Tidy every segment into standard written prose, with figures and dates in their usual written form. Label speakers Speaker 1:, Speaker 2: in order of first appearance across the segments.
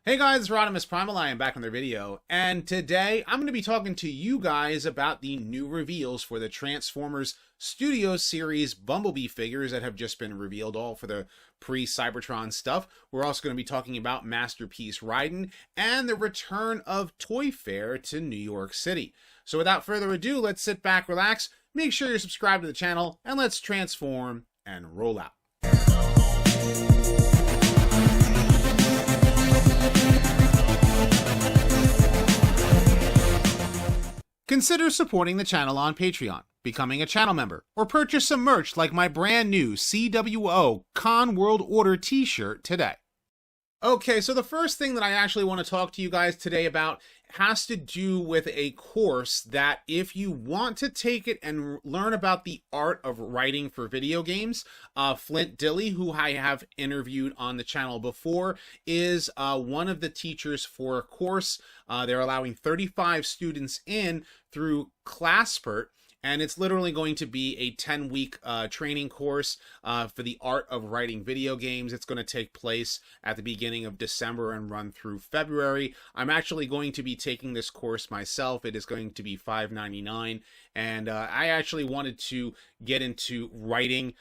Speaker 1: Hey guys, it's RodimusPrimal. I am back on their video, and today I'm going to be talking to you guys about the new reveals for the Transformers Studio Series Bumblebee figures that have just been revealed, all for the pre-Cybertron stuff. We're also going to be talking about Masterpiece Riding and the return of Toy Fair to New York City. So without further ado, let's sit back, relax, make sure you're subscribed to the channel, and let's transform and roll out. Consider supporting the channel on Patreon, becoming a channel member, or purchase some merch like my brand new CWO Con World Order t-shirt today. Okay, so the first thing that I actually want to talk to you guys today about has to do with a course that if you want to take it and learn about the art of writing for video games, Flint Dilley, who I have interviewed on the channel before, is one of the teachers for a course. They're allowing 35 students in through Classpert. And it's literally going to be a 10-week training course for the art of writing video games. It's going to take place at the beginning of December and run through February. I'm actually going to be taking this course myself. It is going to be $5.99. And I actually wanted to get into writing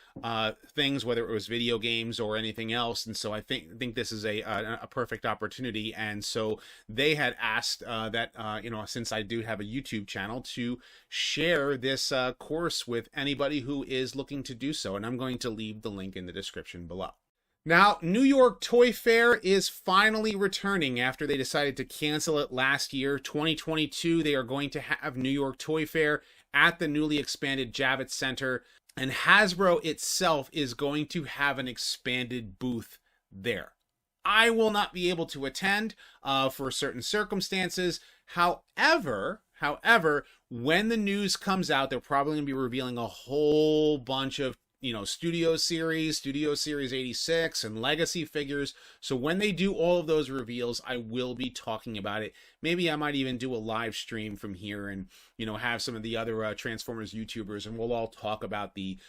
Speaker 1: things, whether it was video games or anything else. And so I think this is a perfect opportunity. And so they had asked that, since I do have a YouTube channel, to share this course with anybody who is looking to do so. And I'm going to leave the link in the description below. Now, New York Toy Fair is finally returning after they decided to cancel it last year. 2022, they are going to have New York Toy Fair at the newly expanded Javits Center, and Hasbro itself is going to have an expanded booth there. I will not be able to attend for certain circumstances. However, when the news comes out, they're probably going to be revealing a whole bunch of Studio Series 86, and Legacy figures. So when they do all of those reveals, I will be talking about it. Maybe I might even do a live stream from here and, have some of the other Transformers YouTubers, and we'll all talk about the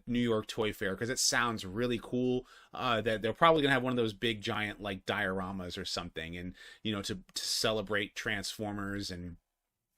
Speaker 1: New York Toy Fair, because it sounds really cool. That they're probably going to have one of those big giant, like, dioramas or something, and, to celebrate Transformers. And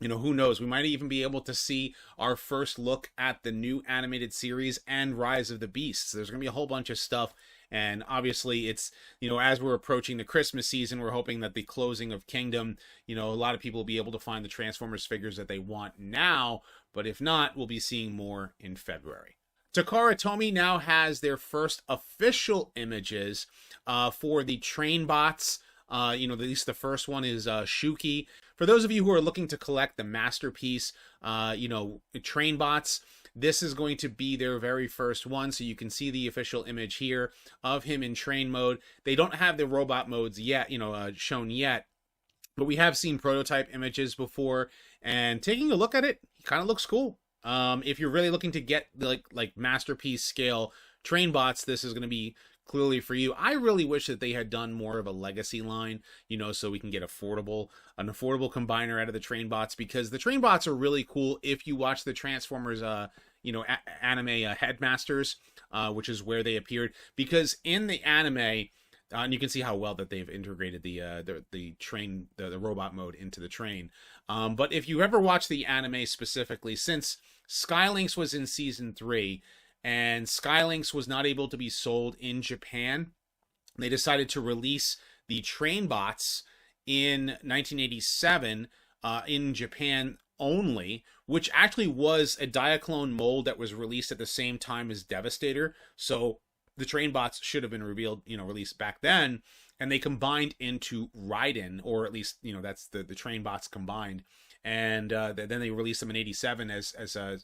Speaker 1: who knows? We might even be able to see our first look at the new animated series and Rise of the Beasts. There's going to be a whole bunch of stuff. And obviously it's, as we're approaching the Christmas season, we're hoping that the closing of Kingdom, a lot of people will be able to find the Transformers figures that they want now. But if not, we'll be seeing more in February. Takara Tomy now has their first official images for the Trainbots. At least the first one is Shouki. For those of you who are looking to collect the Masterpiece, Trainbots, this is going to be their very first one. So you can see the official image here of him in train mode. They don't have the robot modes yet, shown yet, but we have seen prototype images before. And taking a look at it, he kind of looks cool. If you're really looking to get like Masterpiece scale Trainbots, this is going to be clearly for you. I really wish that they had done more of a legacy line, so we can get an affordable combiner out of the Trainbots, because the Trainbots are really cool if you watch the Transformers, anime Headmasters, which is where they appeared, because in the anime, and you can see how well that they've integrated the robot mode into the train. But if you ever watch the anime specifically, since Skylinks was in season 3, and Skylinks was not able to be sold in Japan, they decided to release the Trainbots in 1987 in Japan only, which actually was a Diaclone mold that was released at the same time as Devastator. So the Trainbots should have been released back then, and they combined into Raiden, or at least, that's the Trainbots combined. And then they released them in 87 as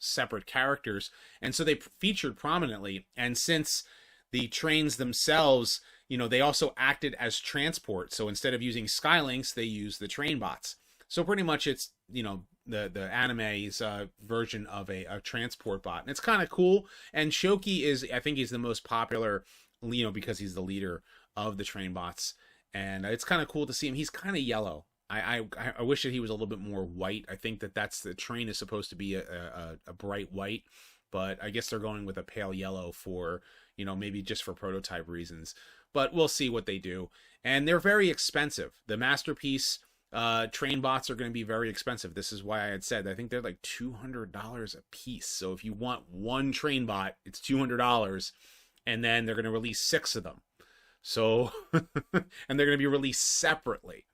Speaker 1: separate characters, and so they featured prominently. And since the trains themselves, they also acted as transport, so instead of using Skylinks, they used the Trainbots. So pretty much it's the anime's version of a transport bot, and it's kind of cool. And Shouki I think he's the most popular, because he's the leader of the Trainbots, and it's kind of cool to see him. He's kind of yellow. I wish that he was a little bit more white. I think that's the train is supposed to be a bright white, but I guess they're going with a pale yellow for, maybe just for prototype reasons. But we'll see what they do. And they're very expensive. The Masterpiece Trainbots are going to be very expensive. This is why I had said I think they're like $200 a piece. So if you want one Trainbot, it's $200, and then they're going to release 6 of them. So, and they're going to be released separately.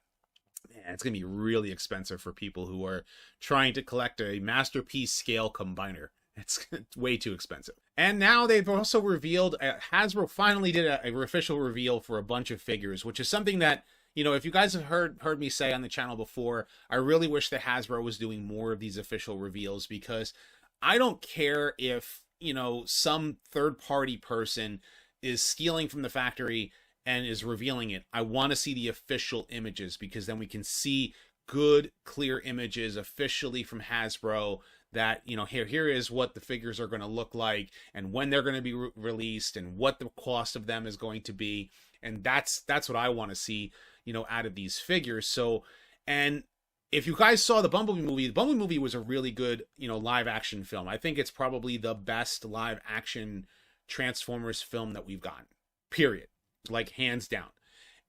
Speaker 1: Man, it's going to be really expensive for people who are trying to collect a Masterpiece scale combiner. It's way too expensive. And now they've also revealed, Hasbro finally did a official reveal for a bunch of figures, which is something that, you know, if you guys have heard me say on the channel before, I really wish that Hasbro was doing more of these official reveals, because I don't care if, you know, some third-party person is stealing from the factory and is revealing it. I want to see the official images, because then we can see good, clear images officially from Hasbro that, you know, here is what the figures are going to look like, and when they're going to be released, and what the cost of them is going to be. And that's what I want to see, you know, out of these figures. So, and if you guys saw the Bumblebee movie was a really good, you know, live action film. I think it's probably the best live action Transformers film that we've gotten, period, like hands down.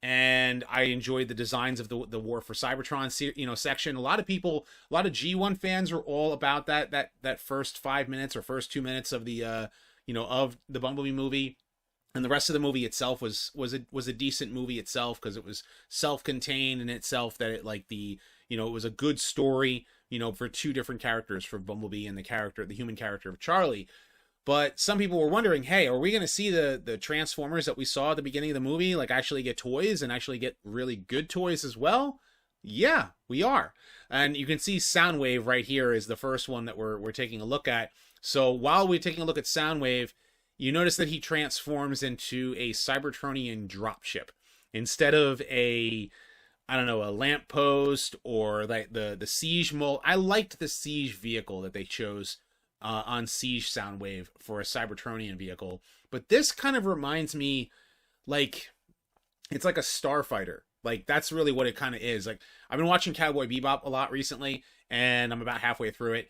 Speaker 1: And I enjoyed the designs of the War for Cybertron, you know, section. A lot of people, a lot of G1 fans were all about that first 5 minutes or first 2 minutes of the you know, of the Bumblebee movie. And the rest of the movie itself was a decent movie itself, because it was self-contained in itself, that it, like, the, you know, it was a good story, you know, for 2 different characters, for Bumblebee and the human character of Charlie. But some people were wondering, hey, are we going to see the Transformers that we saw at the beginning of the movie, like, actually get toys, and actually get really good toys as well? Yeah, we are. And you can see Soundwave right here is the first one that we're taking a look at. So while we're taking a look at Soundwave, you notice that he transforms into a Cybertronian dropship. Instead of a, I don't know, a lamppost or like the Siege mold. I liked the Siege vehicle that they chose on Siege Soundwave for a Cybertronian vehicle. But this kind of reminds me, like, it's like a starfighter. Like, that's really what it kind of is. Like, I've been watching Cowboy Bebop a lot recently, and I'm about halfway through it.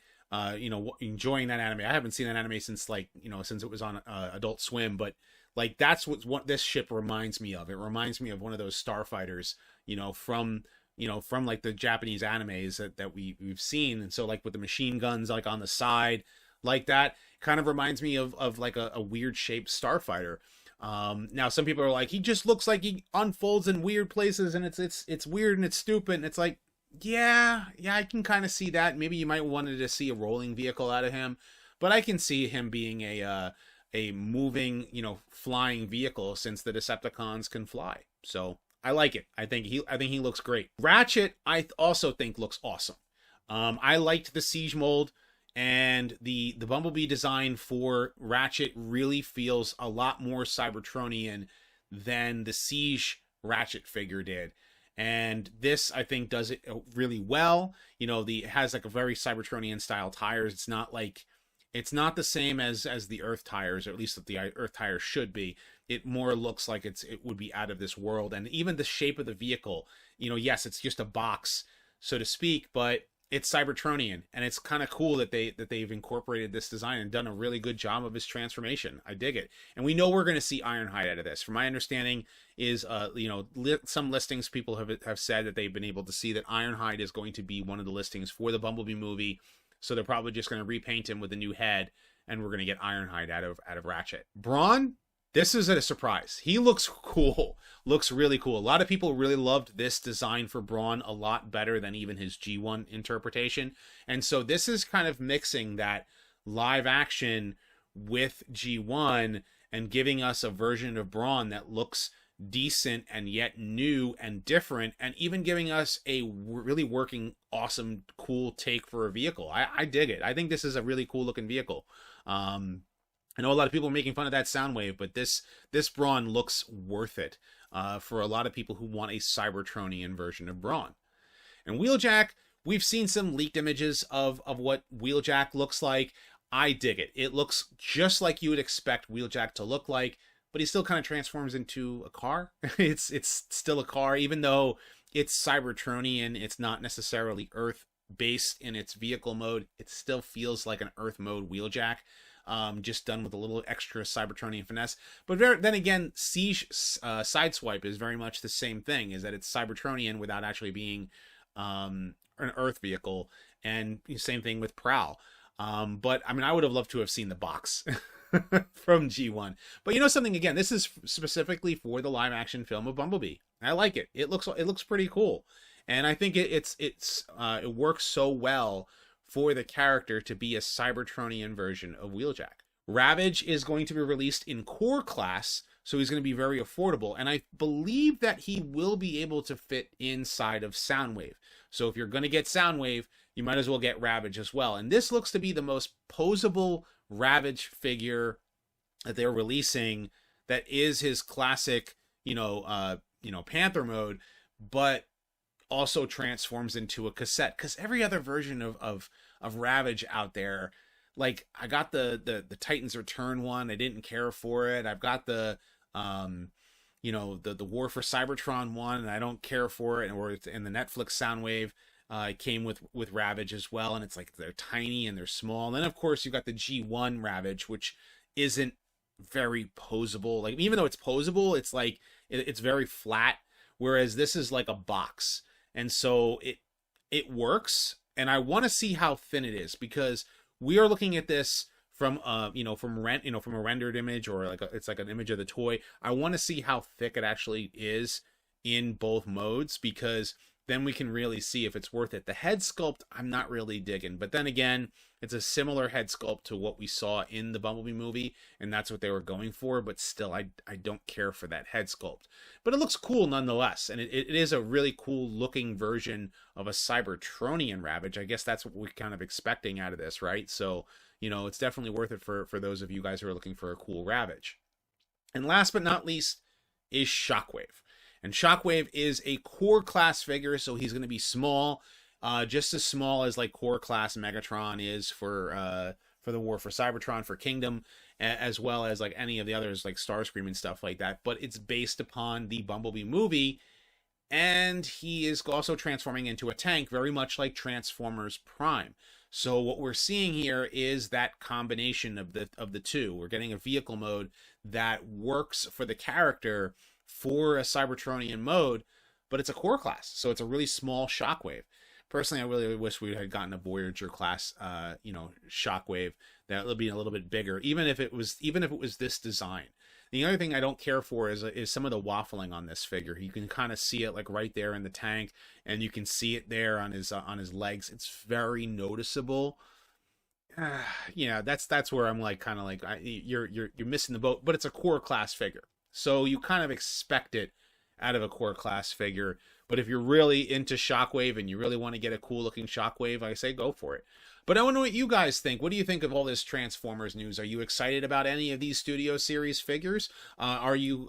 Speaker 1: You know, enjoying that anime. I haven't seen that anime since, like, you know, since it was on Adult Swim, but, like, that's what this ship reminds me of. It reminds me of one of those starfighters, you know, from like the Japanese animes that we've seen. And so, like, with the machine guns, like, on the side, like that, kind of reminds me of like a weird shaped starfighter. Now some people are like, he just looks like he unfolds in weird places, and it's weird and it's stupid. And it's like, yeah, I can kind of see that. Maybe you might wanted to see a rolling vehicle out of him, but I can see him being a moving, you know, flying vehicle, since the Decepticons can fly. So I like it. I think he looks great. Ratchet, I also think looks awesome. I liked the Siege mold. And the Bumblebee design for Ratchet really feels a lot more Cybertronian than the Siege Ratchet figure did. And this, I think, does it really well. You know, it has like a very Cybertronian style tires. It's not the same as the Earth tires, or at least that the Earth tires should be. It more looks like it would be out of this world. And even the shape of the vehicle, you know, yes, it's just a box, so to speak, but it's Cybertronian, and it's kind of cool that they've incorporated this design and done a really good job of his transformation. I dig it. And we know we're going to see Ironhide out of this. From my understanding is, you know, some listings people have said that they've been able to see that Ironhide is going to be one of the listings for the Bumblebee movie. So they're probably just going to repaint him with a new head, and we're going to get Ironhide out of Ratchet. Brawn, this is a surprise. He looks cool. Looks really cool. A lot of people really loved this design for Brawn a lot better than even his G1 interpretation. And so this is kind of mixing that live action with G1 and giving us a version of Brawn that looks decent and yet new and different, and even giving us a really working, awesome, cool take for a vehicle. I dig it. I think this is a really cool looking vehicle. I know a lot of people are making fun of that Soundwave, but this Brawn looks worth it for a lot of people who want a Cybertronian version of Brawn. And Wheeljack, we've seen some leaked images of what Wheeljack looks like. I dig it. It looks just like you would expect Wheeljack to look like, but he still kind of transforms into a car. It's still a car, even though it's Cybertronian. It's not necessarily Earth-based in its vehicle mode. It still feels like an Earth mode Wheeljack. just done with a little extra Cybertronian finesse. But then again, Siege Sideswipe is very much the same thing, is that it's Cybertronian without actually being an Earth vehicle, and same thing with Prowl. But I mean, I would have loved to have seen the box from G1. But you know something, again, this is specifically for the live action film of Bumblebee. I like it. It looks pretty cool. And I think it works so well for the character to be a Cybertronian version of Wheeljack. Ravage is going to be released in core class, so he's going to be very affordable. And I believe that he will be able to fit inside of Soundwave. So if you're going to get Soundwave, you might as well get Ravage as well. And this looks to be the most posable Ravage figure that they're releasing, that is his classic, Panther mode, but also transforms into a cassette. Because every other version of Ravage out there, like, I got the Titans Return one, I didn't care for it. I've got the War for Cybertron one, and I don't care for it. Or it's in the Netflix Soundwave. It came with Ravage as well, and it's like they're tiny and they're small. And then of course you've got the G1 Ravage, which isn't very posable. Like, even though it's posable, it's like it's very flat, whereas this is like a box. And so it works, and I want to see how thin it is, because we are looking at this from a rendered image, or it's like an image of the toy. I want to see how thick it actually is in both modes, because then we can really see if it's worth it. The head sculpt, I'm not really digging. But then again, it's a similar head sculpt to what we saw in the Bumblebee movie, and that's what they were going for. But still, I don't care for that head sculpt. But it looks cool nonetheless, and it is a really cool looking version of a Cybertronian Ravage. I guess that's what we're kind of expecting out of this, right? So, it's definitely worth it for those of you guys who are looking for a cool Ravage. And last but not least is Shockwave. And Shockwave is a core class figure, so he's going to be small, just as small as like core class Megatron is for the War for Cybertron for Kingdom, as well as like any of the others like Starscream and stuff like that. But it's based upon the Bumblebee movie, and he is also transforming into a tank, very much like Transformers Prime. So what we're seeing here is that combination of the two. We're getting a vehicle mode that works for the character for a Cybertronian mode, but it's a core class, so it's a really small Shockwave. Personally, I really wish we had gotten a Voyager class, Shockwave that would be a little bit bigger, even if it was this design. The other thing I don't care for is some of the waffling on this figure. You can kind of see it like right there in the tank, and you can see it there on his legs. It's very noticeable. That's where I'm like kind of like you're missing the boat. But it's a core class figure, so you kind of expect it out of a core class figure. But if you're really into Shockwave and you really want to get a cool looking Shockwave, I say go for it. But I want to know what you guys think. What do you think of all this Transformers news? Are you excited about any of these Studio Series figures? Are you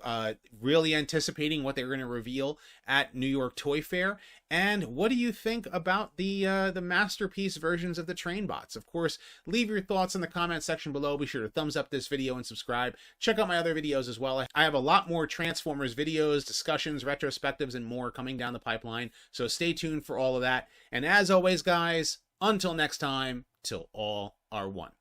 Speaker 1: really anticipating what they're going to reveal at New York Toy Fair? And what do you think about the Masterpiece versions of the Trainbots? Of course, leave your thoughts in the comment section below. Be sure to thumbs up this video and subscribe. Check out my other videos as well. I have a lot more Transformers videos, discussions, retrospectives, and more coming down the pipeline. So stay tuned for all of that. And as always, guys, until next time, till all are one.